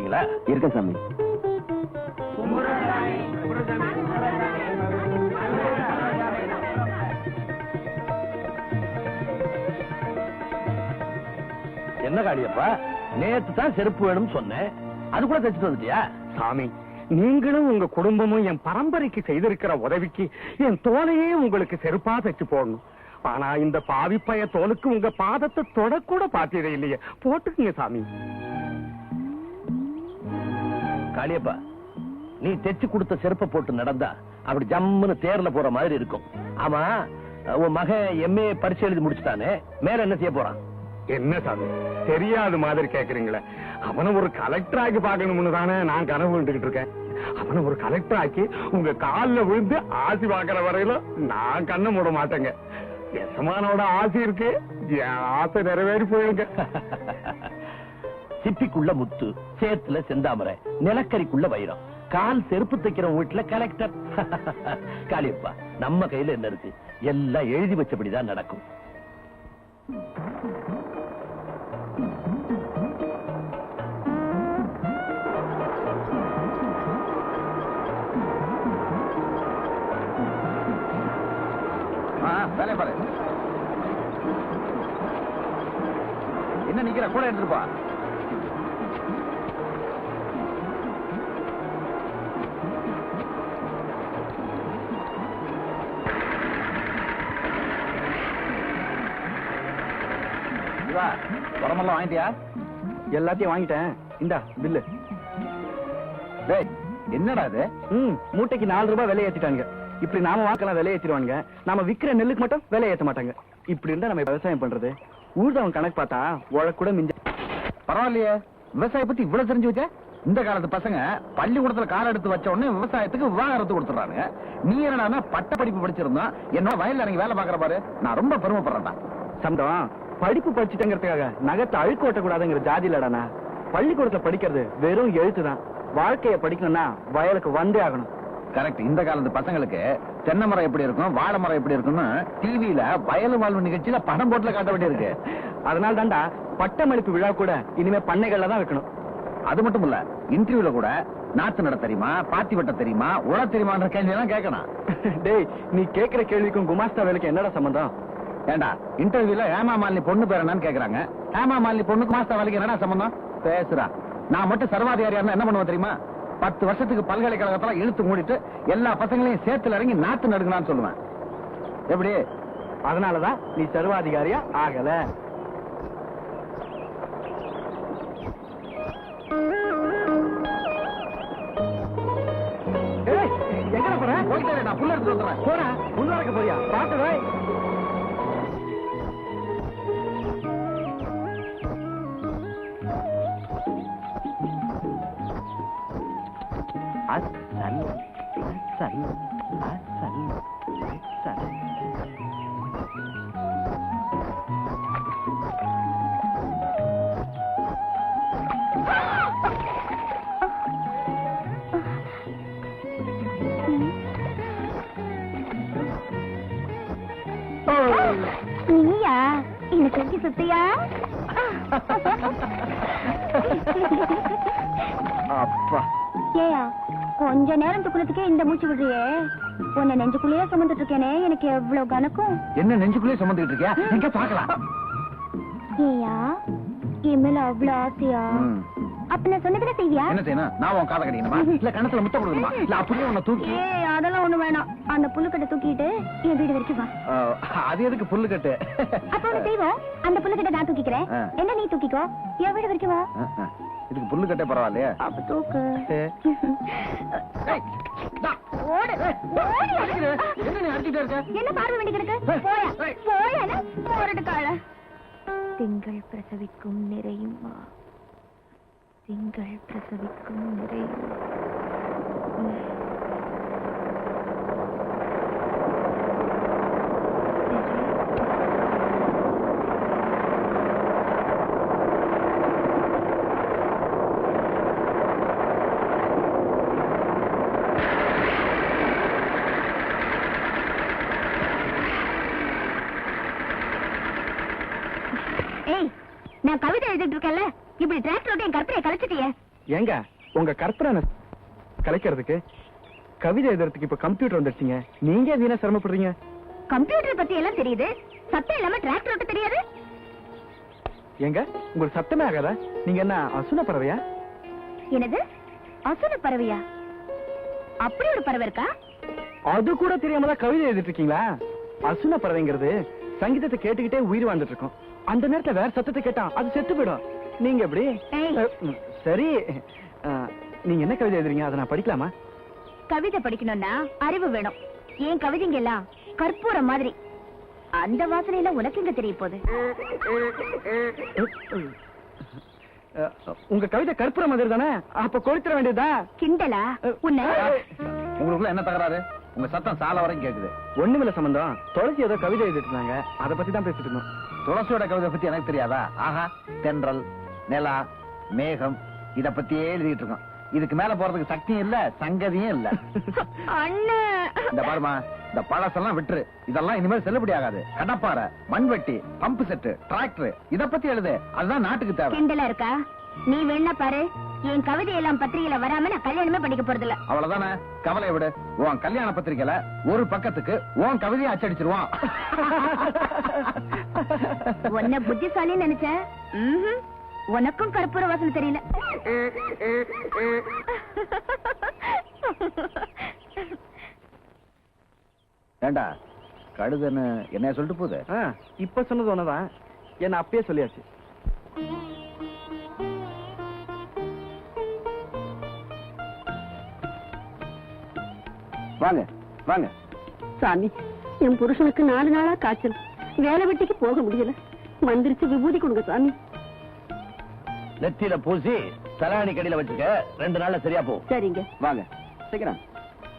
இருக்கீங்களா? இருக்க சாமி. என்ன காளியப்பா, நேத்து தான் செருப்பு வேணும்னு சொன்னேன், அது கூட தைச்சிட்டு வந்துட்டியா? சாமி, நீங்களும் உங்க குடும்பமும் என் பரம்பரைக்கு செய்திருக்கிற உதவிக்கு என் தோலையே உங்களுக்கு செருப்பா தைச்சு போடணும். ஆனா இந்த பாவிப்பைய தோலுக்கு உங்க பாதத்தை தொடக்கூட பாத்தியதே இல்லையே. போட்டுக்குங்க சாமி. காளியப்பா, நீ தைச்சு கொடுத்த செருப்பை போட்டு நடந்தா அப்படி ஜம்முன்னு தேர்ல போற மாதிரி இருக்கும். ஆமா, உன் மகன் எம்ஏ பரிசு எழுதி முடிச்சுட்டானே, மேல என்ன செய்ய போறான்? என்ன சாமி தெரியாத மாதிரி கேக்குறீங்களே? அவனை ஒரு கலெக்டர் ஆக்கி பாக்கணும்னு தானே நான் கனவு கண்டுகிட்டு இருக்கேன். அவனை ஒரு கலெக்டர் ஆக்கி உங்க காலில் விழுந்து ஆசி பாக்குற வரையில நான் கண்ணை மூட மாட்டேங்க. எசமானோட ஆசை இருக்கு, என் ஆசை நிறைவேறி போயிருங்க. சிப்பிக்குள்ள முத்து, சேத்துல செந்தாமரை, நிலக்கரிக்குள்ள வைரம், கால் செருப்பு தைக்கிற வீட்டுல கலெக்டர். காளியப்பா, நம்ம கையில என்ன இருக்கு? எல்லாம் எழுதி வச்சபடிதான் நடக்கும். வேலை பாரு. என்ன நிக்கிற, கூட எடுத்துருப்பா. உரமெல்லாம் வாங்கிட்டியா? எல்லாத்தையும் வாங்கிட்டேன். இந்தா பில்லு. என்னடா இது? மூட்டைக்கு 4 ரூபாய் விலை ஏத்திட்டாங்க. இப்படி நாம வாக்கலாம் விலை ஏத்திடுவாங்க, நாம விக்கிற நெல்லுக்கு மட்டும் விலை ஏத்த மாட்டாங்க. இப்படி இருந்தா நம்ம விவசாயம் பண்றது? ஊர்தவன் கணக்கு பார்த்தா உழக்கு கூட மிஞ்ச. பரவாயில்லையே, விவசாயம் பத்தி இவ்வளவு தெரிஞ்சு வச்ச. இந்த காலத்து பசங்க பள்ளிக்கூடத்துல கார் எடுத்து வச்ச உடனே விவசாயத்துக்கு விவாகரத்து கொடுத்துறாங்க. நீ என்னடா பட்ட படிப்பு படிச்சிருந்தா என்னோட வயல்ல இறங்கி வேலை பாக்குற பாரு. நான் ரொம்ப பெருமைப்படுறேன்டா. சம்பளம் படிப்பு படிச்சுட்டேங்கிறதுக்காக நகத்தை அழுக்கு ஓட்டக்கூடாதுங்கிற ஜாதி இல்லடானா. பள்ளிக்கூடத்துல படிக்கிறது வெறும் எழுத்துதான். வாழ்க்கைய படிக்கணும்னா வயலுக்கு வந்தே ஆகணும். கரெக்ட். இந்த காலத்து பசங்களுக்கு தென்னை மரம் எப்படி இருக்கும், வாழை மரம் எப்படி இருக்கும்னு டிவியில வயலு வாழ்வு நிகழ்ச்சியில படம் போட்டுல காட்ட வேண்டியிருக்கு. அதனால தாண்டா பட்டமளிப்பு விழா கூட இனிமே பண்ணைகள்ல தான் வைக்கணும். அது மட்டும் இல்ல, இன்டர்வியூல கூட நாத்து நட தெரியுமா, பாத்தி வெட்ட தெரியுமா, உழ தெரியுமான்ற கேள்வி எல்லாம் கேட்கணும். டேய், நீ கேட்கிற கேள்விக்கும் குமாஸ்தா வேலைக்கு என்னடா சம்பந்தம்? ஏண்டா, இன்டர்வியூல ஹேமா மாலினி பொண்ணு பேர் என்னன்னு கேக்குறாங்க. ஹேமா மாலினி பொண்ணு குமாஸ்தா வேலைக்கு என்னடா சம்பந்தம்? பேசுறா. நான் மட்டும் சர்வாதிகாரியா இருந்தா என்ன பண்ணுவேன் தெரியுமா? 10 வருஷத்துக்கு பல்கலைக்கழகத்துல இழுத்து மூடிட்டு எல்லா பசங்களையும் சேர்த்துல இறங்கி நாத்து நடுங்களான்னு சொல்லுவேன். எப்படி? அதனாலதான் நீ சர்வாதிகாரியா ஆகல. எங்க போற? போயிட்டு நான் புள்ள எடுத்து வந்துடுறேன். போற முன்னாக்க போறியா? பாத்து நீயா என்ன செஞ்சு சுத்தியா? அப்பா, ஏயா கொஞ்ச நேரம் துக்குறதுக்கே இந்த மூச்சு விடுறியே. உன்னை நெஞ்சுக்குள்ளேயே சுமந்துட்டு இருக்கேனே, எனக்கு எவ்வளவு கணக்கும். என்ன நெஞ்சுக்குள்ளே சுமந்துட்டு இருக்கியா? எங்க பாக்கலாம். ஏயா என் மேல அவ்வளவு ஆசையா? அப்ப நான் சொன்னதுல செய்வியா? என்ன செய்யணும்? நான் உன் காதை கடிக்கணுமா, இல்ல கணத்துல முத்தம் கொடுக்கணுமா, இல்ல அப்படியே உன்னை தூக்கி? அதெல்லாம் ஒண்ணு வேணாம். அந்த புல்லுக்கட்டை தூக்கிட்டு என் வீடு வரைக்கும் வா. அது எதுக்கு புல்லு கட்டு? அப்ப ஒண்ணு செய்வோம், அந்த புல்லுக்கட்டை நான் தூக்கிக்கிறேன், என்ன நீ தூக்கிக்கோ, என் வீடு வரைக்கும் வா. இதுக்கு புல்லு கட்டே பரவாயில்லையா? அப்ப தூக்கு. என்ன பார்வை வேண்டி கிடக்கு? போயா போயா போரட்டு கால. திங்கள் பிரசவிக்கும் நிறையுமா, திங்கள் பிரசவிக்கும் நிறையும். நான் கவிதை எழுதிட்டு இருக்கேன்ல, இப்படி டிராக்டர் என் கற்பனையை கலைச்சிட்டியே. ஏங்க உங்க கற்பனை கலைக்கிறதுக்கு கவிதை எழுதுறதுக்கு இப்ப கம்ப்யூட்டர் வந்துருச்சுங்க. நீங்க எது என்ன சிரமப்படுறீங்க? கம்ப்யூட்டர் பத்தி எல்லாம் தெரியுது, சத்தம் இல்லாம டிராக்டர் ஓட்ட தெரியாது. ஏங்க உங்களுக்கு சத்தமே ஆகாதா? நீங்க என்ன அசுன பறவையா? என்னது அசுர பறவையா? அப்படி ஒரு பறவை இருக்கா? அது கூட தெரியாம தான் கவிதை எழுதிட்டு இருக்கீங்களா? அசுன பறவைங்கிறது சங்கீதத்தை கேட்டுக்கிட்டே உயிர் வாழ்ந்துட்டு இருக்கோம். அந்த நேரத்துல வேற சத்தத்தை கேட்டா அது செத்து போயிடும். நீங்க எப்படி? ஏய். சரி, நீங்க என்ன கவிதை எழுதுறீங்க? அதை நான் படிக்கலாமா? கவிதை படிக்கணும்னா அறிவு வேணும். ஏன் கவிதைங்க எல்லாம் கற்பூரம் மாதிரி. அந்த வாசனையில உனக்கு எங்க தெரிய போகுது? உங்க கவிதை கற்பூர மாதிரி தானே? அப்ப கொளுத்திர வேண்டியதா? கிண்டலா உன்னை? உங்களுக்குள்ள என்ன தகராறு? உங்க சத்தம் சால வரைக்கும் கேக்குது. ஒண்ணுமில்ல சம்பந்தம். துளசி ஏதோ கவிதை எழுதிட்டு இருந்தாங்க, அதை பத்தி தான் பேசிட்டு இருந்தோம். துளசியோட கவிதை பத்தி எனக்கு தெரியாதா? ஆஹா, தென்றல், நிலா, மேகம் இத பத்தியே எழுதிட்டு இருக்கோம். இதுக்கு மேல போறதுக்கு சக்தியும் இல்ல, சங்கதியும் இல்ல. அண்ணே, இந்த பாருமா, இந்த பழசெல்லாம் விட்டுரு. இதெல்லாம் இனிமேல் செல்லுபடி ஆகாது. கடப்பாறை, மண்வெட்டி, பம்பு செட்டு, டிராக்டர் இத பத்தி எழுது. அதுதான் நாட்டுக்கு தேவை. கிண்டலா இருக்கா? நீ வேணா பாரு, என் கவிதை எல்லாம் பத்திரிகையில வராம நான் கல்யாணமே பண்ணிக்க போறதில்ல. அவ்வளவுதானே, கவலை விடு. உன் கல்யாண பத்திரிக்கையில ஒரு பக்கத்துக்கு உன் கவிதையை அச்சடிச்சிருவான். உன்னை புத்திசாலின்னு நினைச்சேன். ம்ஹும். உனக்கும் கற்பூர வாசனை தெரியல. ஏண்டா கழுதுன்னு என்ன சொல்லிட்டு போகுது? இப்ப சொன்னது ஒண்ணுதான், என்ன அப்பயே சொல்லியாச்சு. வாங்க வாங்க. சாமி, என் புருஷனுக்கு 4 நாளா காய்ச்சல், வேலை வெட்டிக்கு போக முடியல. மந்திரிச்சு விபூதி கொடுங்க சாமி. நெத்தியில பூசி தலாணி கடியில வச்சுக்க, 2 நாள்ல சரியா போ. சரிங்க. வாங்க சீக்கிரம்.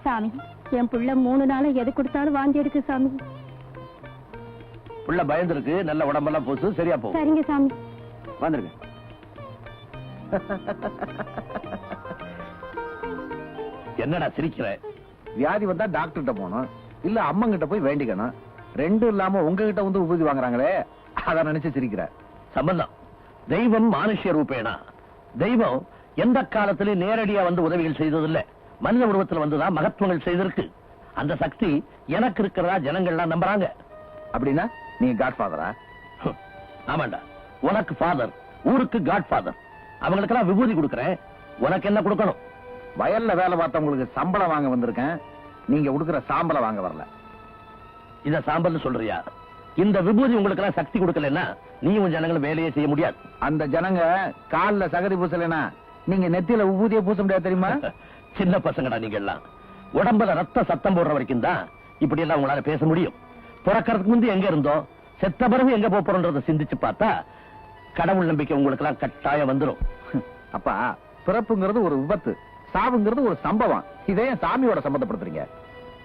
சாமி, என் புள்ள 3 நாளா எது கொடுத்தாலும் வாந்தி எடுக்கு சாமி. புள்ள பயந்துருக்கு, நல்ல உடம்பெல்லாம் பூசு, சரியா போ. சரிங்க சாமி. வந்துருங்க. என்னடா சிரிக்கிற? வியாதி வந்தா டாக்டர்கிட்ட போகணும், இல்ல அம்மங்கிட்ட போய் வேண்டிக்கணும். 2 இல்லாம உங்ககிட்ட வந்து உபதி வாங்குறாங்களே, அத நினைச்சு சிரிக்கிற. சம்பந்தம், தெய்வம் மானுஷ்ய ரூபேனா. தெய்வம் எந்த காலத்திலும் நேரடியா வந்து உதவிகள் செய்ததில்லை, மனித உருவத்தில் வந்துதான் மகத்துவங்கள் செய்திருக்கு. அந்த சக்தி எனக்கு இருக்கிறதா ஜனங்கள்லாம் நம்புறாங்க. அப்படின்னா நீ காட்ஃபாதரா? ஆமாண்டா, உனக்கு ஃபாதர், ஊருக்கு காட் ஃபாதர். அவங்களுக்கெல்லாம் விபூதி கொடுக்கறேன், உனக்கு என்ன கொடுக்கணும்? வயல்ல வேலை பார்த்தவங்களுக்கு சம்பளம் வாங்க வந்திருக்கேன், நீங்க கொடுக்கிற சாம்பலை வாங்க வரல. இத சாம்பல் சொல்றியா? இந்த விபூதி உங்களுக்கு எல்லாம் சக்தி கொடுக்கலன்னா நீயும் ஜனங்களும் வேலையே செய்ய முடியாது. அந்த ஜனங்க கால்ல சகதி பூசலனா நீங்க நெத்தியில விபூதியை பூச முடியாது, தெரியுமா? சின்ன பசங்கடா நீங்க எல்லாம். உடம்புல ரத்த சத்தம் போடுற வரைக்கும் தான் இப்படி எல்லாம் உங்களால பேச முடியும். பிறக்கிறதுக்கு முந்தி எங்க இருந்தோம், செத்த பிறகு எங்க போறோன்றத சிந்திச்சு பார்த்தா கடவுள் நம்பிக்கை உங்களுக்கு எல்லாம் கட்டாயம் வந்துடும். அப்பா, பிறப்புங்கிறது ஒரு விபத்து, சாவுங்கிறது ஒரு சம்பவம். இதே சாமியோட சம்பந்தப்படுத்துறீங்க.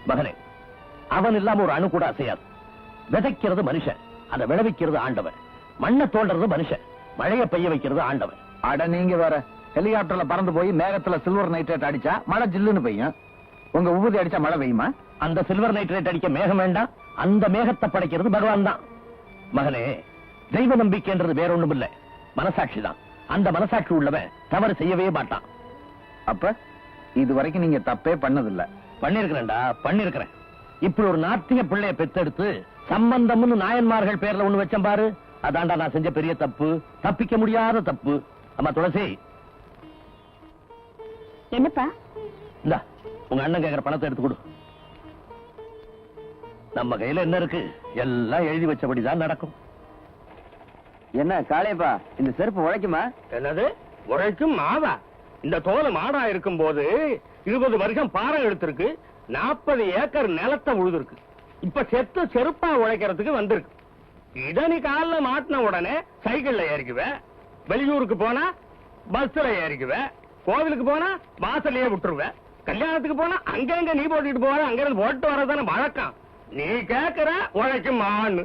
மகனே, அவன் இல்லாம ஒரு அணு கூட அசையாது. விதைக்கிறது மனுஷன், அதை விளைவிக்கிறது ஆண்டவன். மண்ணை தோண்டறது மனுஷன், மழையை பெய்ய வைக்கிறது ஆண்டவன். அட நீங்க வேற, ஹெலிகாப்டர்ல பறந்து போய் மேகத்துல சில்வர் நைட்ரேட் அடிச்சா மழை ஜில்லுன்னு பெய்யும், உங்க உபதி அடிச்சா மழை பெய்யுமா? அந்த சில்வர் நைட்ரேட் அடிக்க மேகம் வேண்டாம், அந்த மேகத்தை படைக்கிறது பகவான் தான். மகனே, தெய்வ நம்பிக்கைன்றது வேற ஒண்ணும் இல்ல, மனசாட்சி தான். அந்த மனசாட்சி உள்ளவன் தவறு செய்யவே மாட்டான். அப்ப இது வரைக்கும் நீங்க தப்பே பண்ணதில்ல? பண்ணிருக்கிறேன்டா, பண்ணிருக்கிறேன். இப்படி ஒரு நாட்டிய பிள்ளைய பெத்தெடுத்து சம்பந்தம்னு நாயன்மார்கள் பேர்ல ஒண்ணு வச்சேன் பாரு, அதான்டா நான் செஞ்ச பெரிய தப்பு, தப்பிக்க முடியாத தப்பு. அம்மா துளசி, என்னப்பா? இந்தா உங்க அண்ணன் கேக்குற பணத்தை எடுத்து கொடு. நம்ம கையில என்ன இருக்கு, எல்லாம் எழுதி வச்சபடிதான் நடக்கும். என்ன காளையப்பா, இந்த செருப்பு உழைக்குமா? என்னது உழைக்கும் மாவா? இந்த தோல் மாடா இருக்கும் போது 20 வருஷம் பாரம் எடுத்திருக்கு, 40 ஏக்கர் நிலத்தை உழுதுருக்கு. இப்ப செத்து செருப்பா உழைக்கிறதுக்கு வந்திருக்கு. இத நீ கால்ல மாட்டின உடனே சைக்கிள்ல ஏறிக்குவ, வெளியூருக்கு போனா பஸ்ல ஏறிக்குவ, கோவிலுக்கு போனா வாசலையே விட்டுருவ, கல்யாணத்துக்கு போனா அங்கங்க நீ போட்டுட்டு போற, அங்க இருந்து போட்டு வரதானே வழக்கம். நீ கேக்குற உழைக்கும் மான்னு.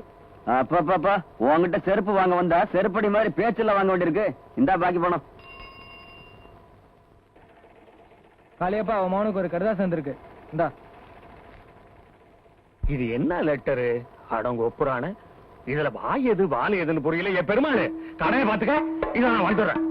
அப்பா, உங்ககிட்ட செருப்பு வாங்க வந்தா செருப்படி மாதிரி பேச்சுல வாங்க வேண்டியிருக்கு. இந்தா பாக்கி போனோம். காளியப்பா, அவன் மகனுக்கு ஒரு கடிதாசம் வந்திருக்கு, இந்தா. இது என்ன லெட்டரு? அடங்க ஒப்புறான இதுல வாய் எது வால் எதுன்னு புரியல. என் பெருமாள் கடையை பாத்துக்க, இத நான் வந்துடுறேன்.